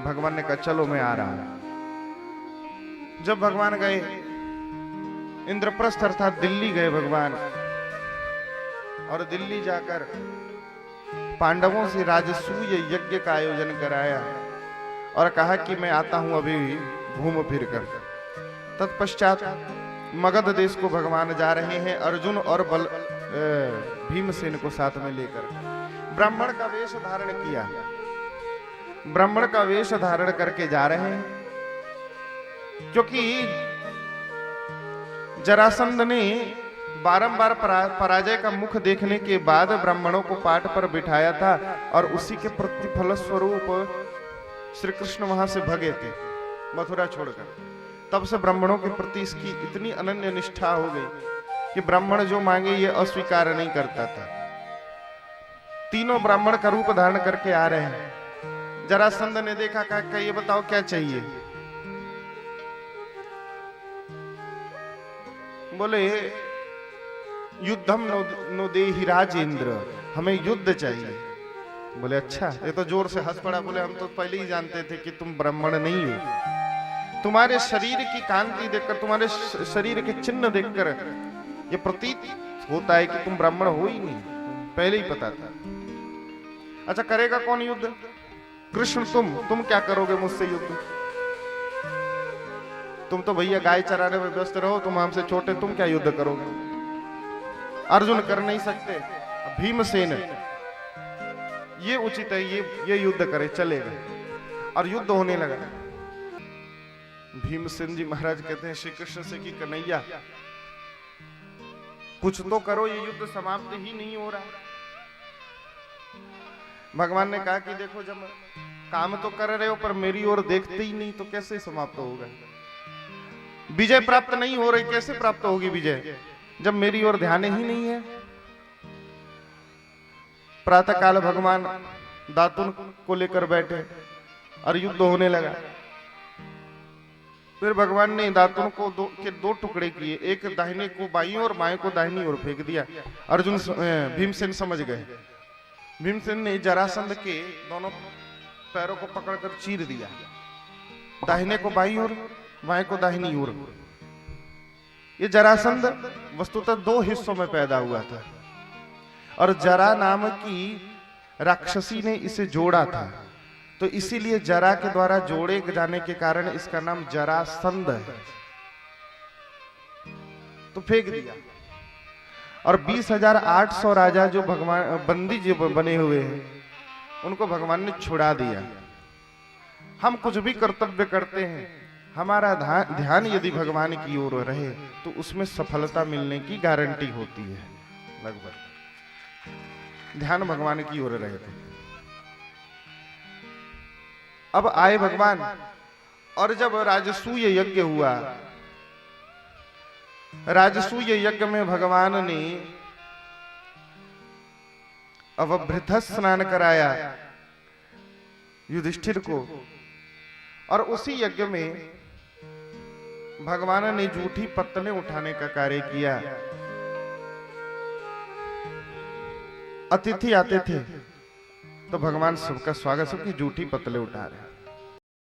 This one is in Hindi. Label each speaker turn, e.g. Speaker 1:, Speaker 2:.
Speaker 1: भगवान ने कहा चलो मैं आ रहा हूं। जब भगवान गए इंद्रप्रस्थ अर्थात दिल्ली गए भगवान, और दिल्ली जाकर पांडवों से राजसूय यज्ञ का आयोजन कराया और कहा कि मैं आता हूं अभी घूम फिर कर। तत्पश्चात मगध देश को भगवान जा रहे हैं अर्जुन और भीमसेन को साथ में लेकर। ब्राह्मण का वेश धारण किया, ब्राह्मण का वेश धारण करके जा रहे हैं, क्योंकि जरासंध ने बारंबार पराजय का मुख देखने के बाद ब्राह्मणों को पाट पर बिठाया था और उसी के प्रतिफल स्वरूप श्री कृष्ण वहां से भगे थे मथुरा छोड़कर। तब से ब्राह्मणों के प्रति इसकी इतनी अनन्य निष्ठा हो गई कि ब्राह्मण जो मांगे ये अस्वीकार नहीं करता था। तीनों ब्राह्मण का रूप धारण करके आ रहे हैं। जरासंध ने देखा, कहा ये बताओ क्या चाहिए? बोले युद्धम नो देहि राजेंद्र, हमें युद्ध चाहिए। बोले अच्छा, ये तो जोर से हंस पड़ा। बोले हम तो पहले ही जानते थे कि तुम ब्राह्मण नहीं हो, तुम्हारे शरीर की कांति देखकर, तुम्हारे शरीर के चिन्ह देखकर ये प्रतीत होता है कि तुम ब्राह्मण हो ही नहीं, पहले ही पता था। अच्छा करेगा कौन युद्ध? कृष्ण तुम क्या करोगे मुझसे युद्ध? तुम तो भैया गाय चराने में व्यस्त रहो, तुम हमसे छोटे, तुम क्या युद्ध करोगे? अर्जुन कर नहीं सकते, भीमसेन ये उचित है, ये युद्ध करे, चलेगा। और युद्ध होने लगा। भीमसेन जी महाराज कहते हैं श्री कृष्ण से कि कन्हैया कुछ तो करो, ये युद्ध समाप्त ही नहीं हो रहा। भगवान ने कहा कि देखो जब काम तो कर रहे हो पर मेरी ओर देखते ही नहीं तो कैसे समाप्त होगा? विजय प्राप्त नहीं हो रही, कैसे प्राप्त होगी विजय जब मेरी ओर ध्यान ही नहीं है? प्रातः काल भगवान दातुन को लेकर बैठे और युद्ध होने लगा। फिर भगवान ने दातुन को दो टुकड़े किए, एक दाहिने को बाईं और बाएं को दाहिनी ओर फेंक दिया। अर्जुन भीमसेन समझ गए। भीमसेन ने जरासंध के दोनों पैरों को पकड़कर चीर दिया, दाहिने को बाईं ओर, बाएं को दाहिनी ओर। ये जरासंध वस्तुतः दो हिस्सों में पैदा हुआ था और जरा नाम की राक्षसी ने इसे जोड़ा था, तो इसीलिए जरा के द्वारा जोड़े जाने के कारण इसका नाम जरासंध है। तो फेंक दिया और 20,800 राजा जो भगवान बंदी जो बने हुए हैं उनको भगवान ने छुड़ा दिया। हम कुछ भी कर्तव्य करते हैं, हमारा ध्यान यदि भगवान की ओर रहे तो उसमें सफलता मिलने की गारंटी होती है। लगभग ध्यान भगवान की ओर रहे थे। अब आए भगवान, और जब राजसूय यज्ञ हुआ, राजसूय यज्ञ में भगवान ने अवभृत स्नान कराया युधिष्ठिर को, और उसी यज्ञ में भगवान ने जूठी पत्तलें उठाने का कार्य किया। अतिथि आते थे तो भगवान सबका स्वागत, सबकी जूठी पत्तलें उठा रहे।